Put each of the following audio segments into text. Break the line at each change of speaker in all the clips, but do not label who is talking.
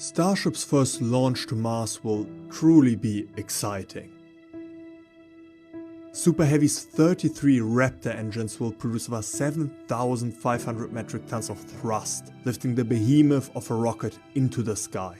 Starship's first launch to Mars will truly be exciting. Super Heavy's 33 Raptor engines will produce over 7,500 metric tons of thrust, lifting the behemoth of a rocket into the sky.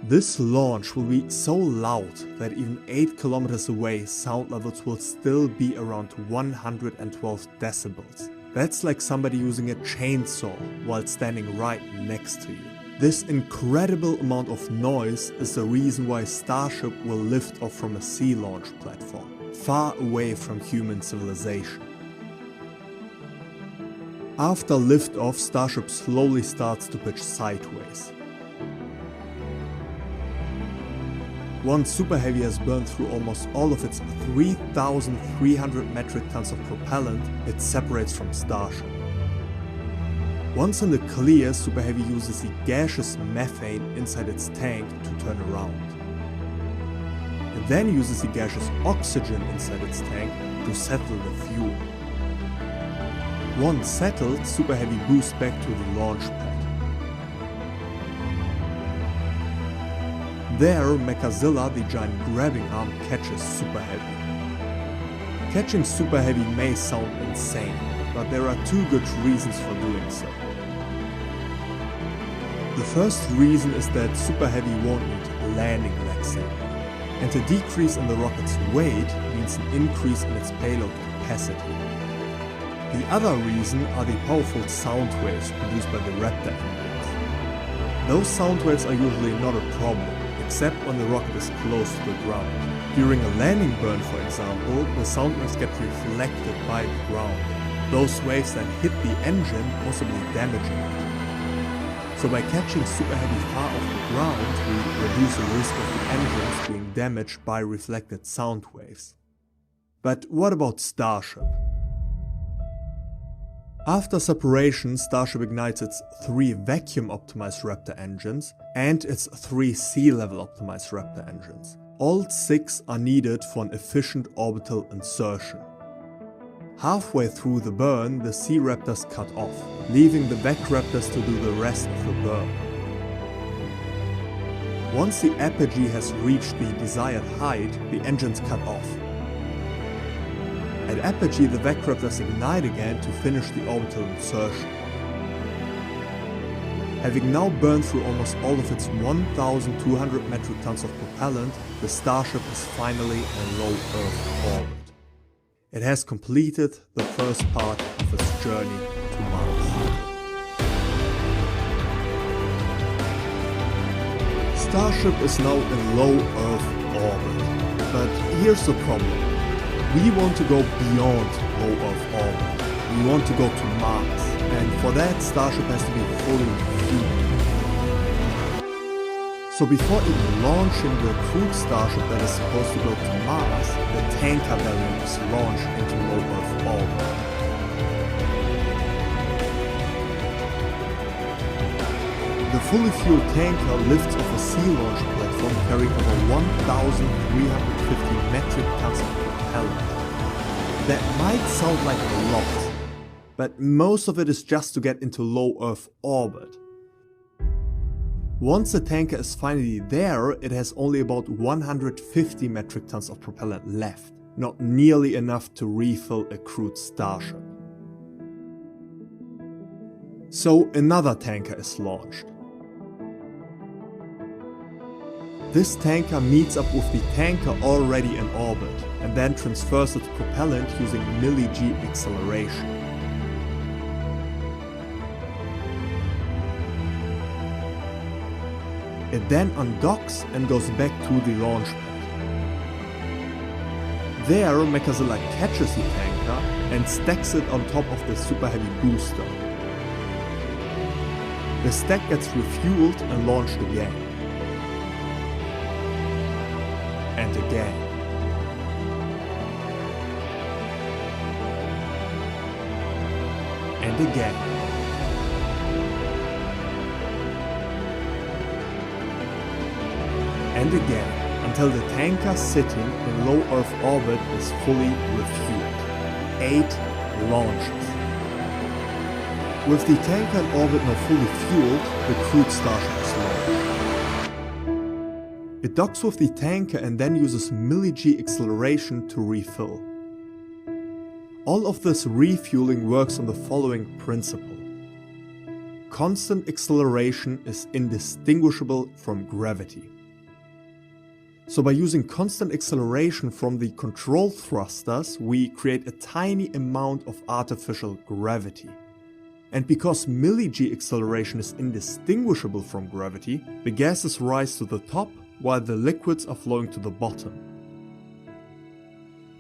This launch will be so loud that even 8 kilometers away sound levels will still be around 112 decibels. That's like somebody using a chainsaw while standing right next to you. This incredible amount of noise is the reason why Starship will lift off from a sea launch platform, far away from human civilization. After liftoff, Starship slowly starts to pitch sideways. Once Super Heavy has burned through almost all of its 3,300 metric tons of propellant, it separates from Starship. Once in the clear, Super Heavy uses the gaseous methane inside its tank to turn around. It then uses the gaseous oxygen inside its tank to settle the fuel. Once settled, Super Heavy boosts back to the launch pad. There, Mechazilla, the giant grabbing arm, catches Super Heavy. Catching Super Heavy may sound insane, but there are two good reasons for doing so. The first reason is that Super Heavy won't need landing legs anymore, and a decrease in the rocket's weight means an increase in its payload capacity. The other reason are the powerful sound waves produced by the Raptor engines. Those sound waves are usually not a problem, except when the rocket is close to the ground. During a landing burn, for example, the sound waves get reflected by the ground. Those waves then hit the engine, possibly damaging it. So by catching Super Heavy far off the ground, we reduce the risk of the engines being damaged by reflected sound waves. But what about Starship? After separation, Starship ignites its 3 vacuum-optimized Raptor engines and its 3 sea-level optimized Raptor engines. All 6 are needed for an efficient orbital insertion. Halfway through the burn, the Sea Raptors cut off, leaving the Vac Raptors to do the rest of the burn. Once the apogee has reached the desired height, the engines cut off. At apogee, the Vac Raptors ignite again to finish the orbital insertion. Having now burned through almost all of its 1,200 metric tons of propellant, the Starship is finally in low Earth orbit. It has completed the first part of its journey to Mars. Starship is now in low Earth orbit, but here's the problem. We want to go beyond low Earth orbit. We want to go to Mars, and for that Starship has to be fully fueled. So before even launching the crewed Starship that is supposed to go to Mars, the tanker variant is launched into low Earth orbit. The fully fueled tanker lifts off a sea launch platform carrying over 1,350 metric tons of propellant. That might sound like a lot, but most of it is just to get into low Earth orbit. Once the tanker is finally there, it has only about 150 metric tons of propellant left, not nearly enough to refill a crewed Starship. So another tanker is launched. This tanker meets up with the tanker already in orbit and then transfers its propellant using milli-G acceleration. It then undocks and goes back to the launch pad. There, Mechazilla catches the tanker and stacks it on top of the Super Heavy booster. The stack gets refueled and launched again. And again. And again. And again, until the tanker sitting in low Earth orbit is fully refueled. 8 launches. With the tanker in orbit now fully fueled, the crewed Starship is launched. It docks with the tanker and then uses milli-g acceleration to refill. All of this refueling works on the following principle. Constant acceleration is indistinguishable from gravity. So by using constant acceleration from the control thrusters, we create a tiny amount of artificial gravity. And because milli-g acceleration is indistinguishable from gravity, the gases rise to the top while the liquids are flowing to the bottom.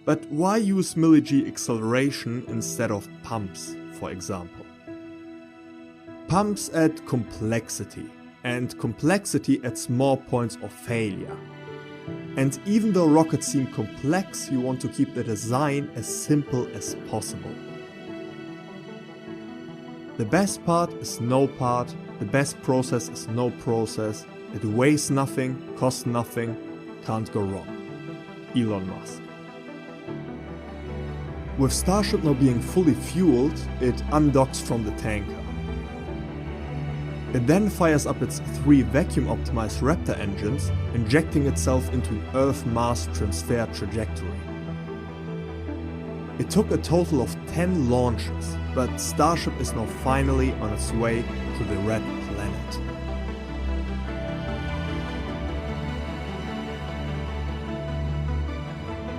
But why use milli-g acceleration instead of pumps, for example? Pumps add complexity, and complexity adds more points of failure. And even though rockets seem complex, you want to keep the design as simple as possible. The best part is no part, the best process is no process, it weighs nothing, costs nothing, can't go wrong. Elon Musk. With Starship now being fully fueled, it undocks from the tanker. It then fires up its 3 vacuum-optimized Raptor engines, injecting itself into an Earth-Mars transfer trajectory. It took a total of 10 launches, but Starship is now finally on its way to the Red Planet.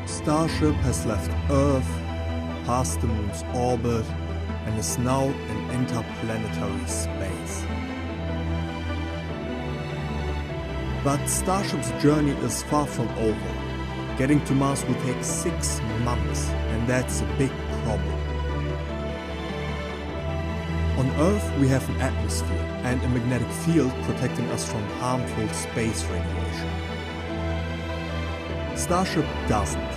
Starship has left Earth, passed the Moon's orbit, and is now in interplanetary space. But Starship's journey is far from over. Getting to Mars will take 6 months, and that's a big problem. On Earth we have an atmosphere and a magnetic field protecting us from harmful space radiation. Starship doesn't,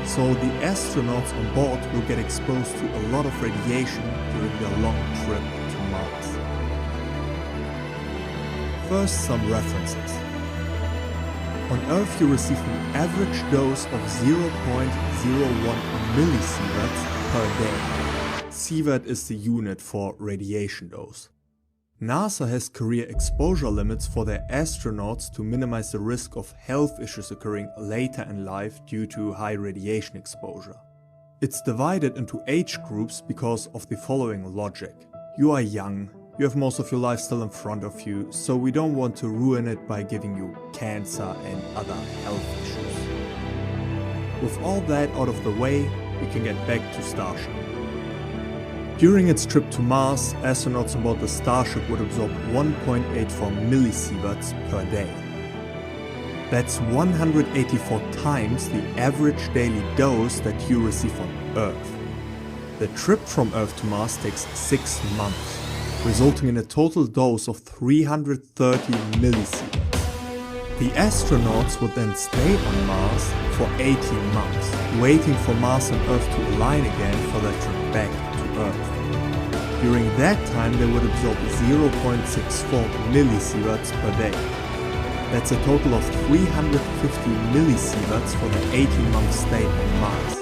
so the astronauts on board will get exposed to a lot of radiation during their long trip to Mars. First, some references. On Earth you receive an average dose of 0.01 millisieverts per day. Sievert is the unit for radiation dose. NASA has career exposure limits for their astronauts to minimize the risk of health issues occurring later in life due to high radiation exposure. It's divided into age groups because of the following logic. You are young. You have most of your life still in front of you, so we don't want to ruin it by giving you cancer and other health issues. With all that out of the way, we can get back to Starship. During its trip to Mars, astronauts aboard the Starship would absorb 1.84 millisieverts per day. That's 184 times the average daily dose that you receive on Earth. The trip from Earth to Mars takes 6 months. Resulting in a total dose of 330 millisieverts. The astronauts would then stay on Mars for 18 months, waiting for Mars and Earth to align again for their trip back to Earth. During that time they would absorb 0.64 millisieverts per day. That's a total of 350 millisieverts for the 18-month stay on Mars.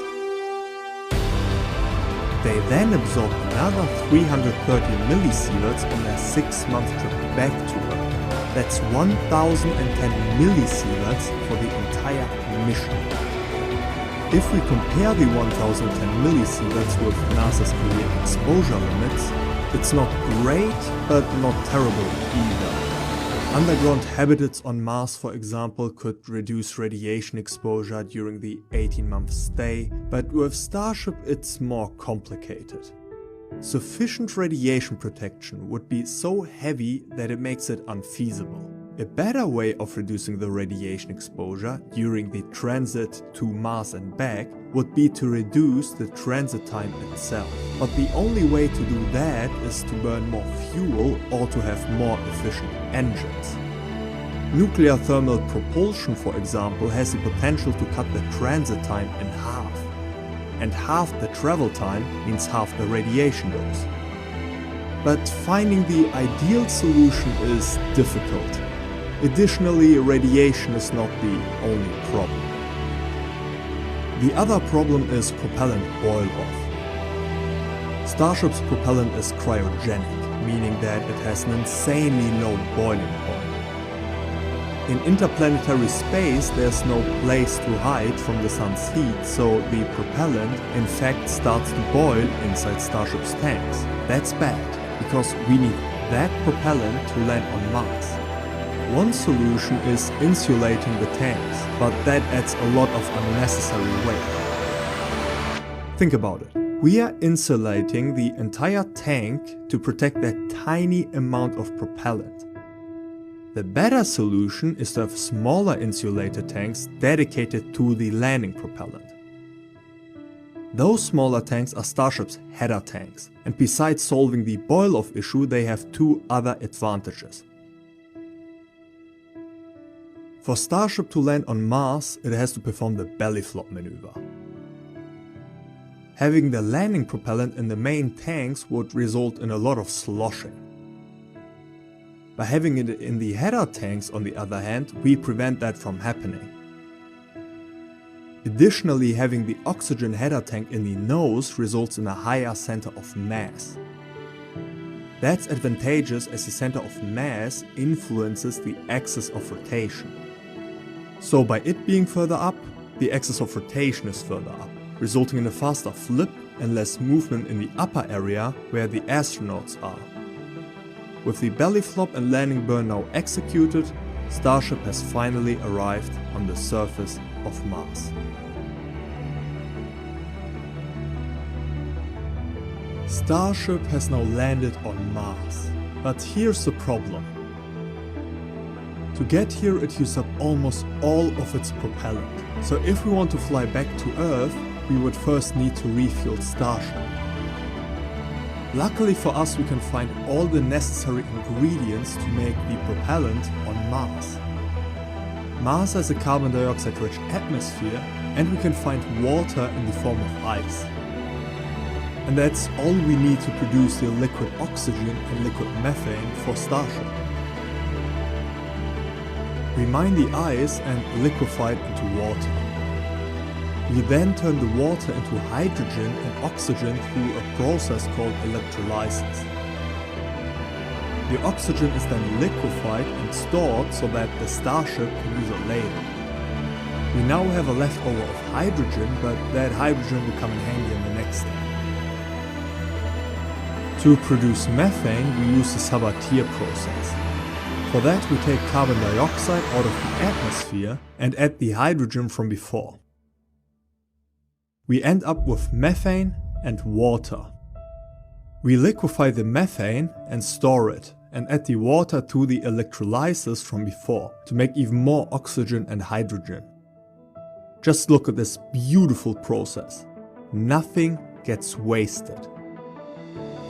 They then absorb another 330 millisieverts on their 6-month trip back to Earth. That's 1010 millisieverts for the entire mission. If we compare the 1010 millisieverts with NASA's career exposure limits, it's not great, but not terrible either. Underground habitats on Mars, for example, could reduce radiation exposure during the 18-month stay, but with Starship it's more complicated. Sufficient radiation protection would be so heavy that it makes it unfeasible. A better way of reducing the radiation exposure during the transit to Mars and back would be to reduce the transit time itself. But the only way to do that is to burn more fuel or to have more efficient engines. Nuclear thermal propulsion, for example, has the potential to cut the transit time in half. And half the travel time means half the radiation dose. But finding the ideal solution is difficult. Additionally, radiation is not the only problem. The other problem is propellant boil off. Starship's propellant is cryogenic, meaning that it has an insanely low boiling point. In interplanetary space, there's no place to hide from the sun's heat, so the propellant in fact starts to boil inside Starship's tanks. That's bad, because we need that propellant to land on Mars. One solution is insulating the tanks, but that adds a lot of unnecessary weight. Think about it. We are insulating the entire tank to protect that tiny amount of propellant. The better solution is to have smaller insulated tanks dedicated to the landing propellant. Those smaller tanks are Starship's header tanks, and besides solving the boil-off issue, they have two other advantages. For Starship to land on Mars, it has to perform the belly flop maneuver. Having the landing propellant in the main tanks would result in a lot of sloshing. By having it in the header tanks, on the other hand, we prevent that from happening. Additionally, having the oxygen header tank in the nose results in a higher center of mass. That's advantageous as the center of mass influences the axis of rotation. So by it being further up, the axis of rotation is further up, resulting in a faster flip and less movement in the upper area where the astronauts are. With the belly flop and landing burn now executed, Starship has finally arrived on the surface of Mars. Starship has now landed on Mars, but here's the problem. To get here, it used up almost all of its propellant, so if we want to fly back to Earth, we would first need to refuel Starship. Luckily for us, we can find all the necessary ingredients to make the propellant on Mars. Mars has a carbon dioxide-rich atmosphere, and we can find water in the form of ice. And that's all we need to produce the liquid oxygen and liquid methane for Starship. We mine the ice and liquefy it into water. We then turn the water into hydrogen and oxygen through a process called electrolysis. The oxygen is then liquefied and stored so that the Starship can use it later. We now have a leftover of hydrogen, but that hydrogen will come in handy in the next step. To produce methane, we use the Sabatier process. For that, we take carbon dioxide out of the atmosphere and add the hydrogen from before. We end up with methane and water. We liquefy the methane and store it, and add the water to the electrolysis from before to make even more oxygen and hydrogen. Just look at this beautiful process. Nothing gets wasted.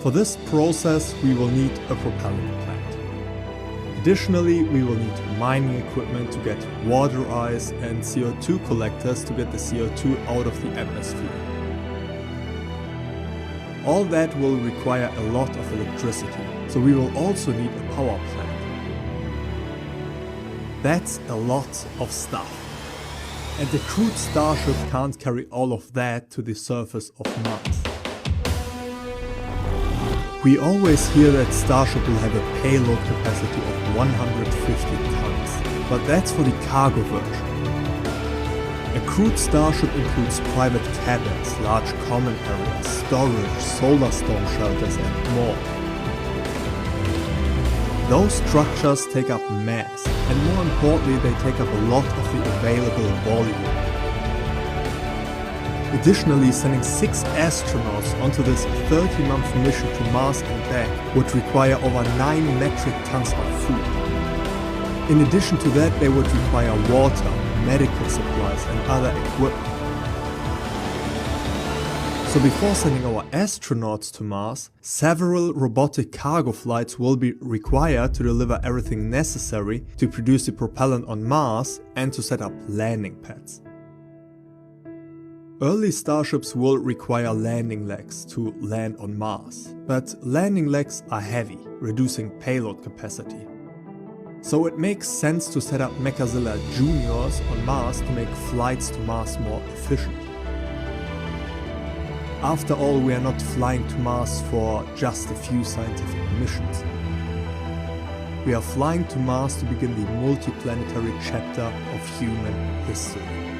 For this process, we will need a propellant plant. Additionally, we will need mining equipment to get water ice and CO2 collectors to get the CO2 out of the atmosphere. All that will require a lot of electricity, so we will also need a power plant. That's a lot of stuff. And the crewed Starship can't carry all of that to the surface of Mars. We always hear that Starship will have a payload capacity of 150 tons, but that's for the cargo version. A crewed Starship includes private cabins, large common areas, storage, solar storm shelters and more. Those structures take up mass, and more importantly, they take up a lot of the available volume. Additionally, sending 6 astronauts onto this 30-month mission to Mars and back would require over 9 metric tons of food. In addition to that, they would require water, medical supplies and other equipment. So before sending our astronauts to Mars, several robotic cargo flights will be required to deliver everything necessary to produce the propellant on Mars and to set up landing pads. Early Starships will require landing legs to land on Mars, but landing legs are heavy, reducing payload capacity. So it makes sense to set up Mechazilla Juniors on Mars to make flights to Mars more efficient. After all, we are not flying to Mars for just a few scientific missions. We are flying to Mars to begin the multiplanetary chapter of human history.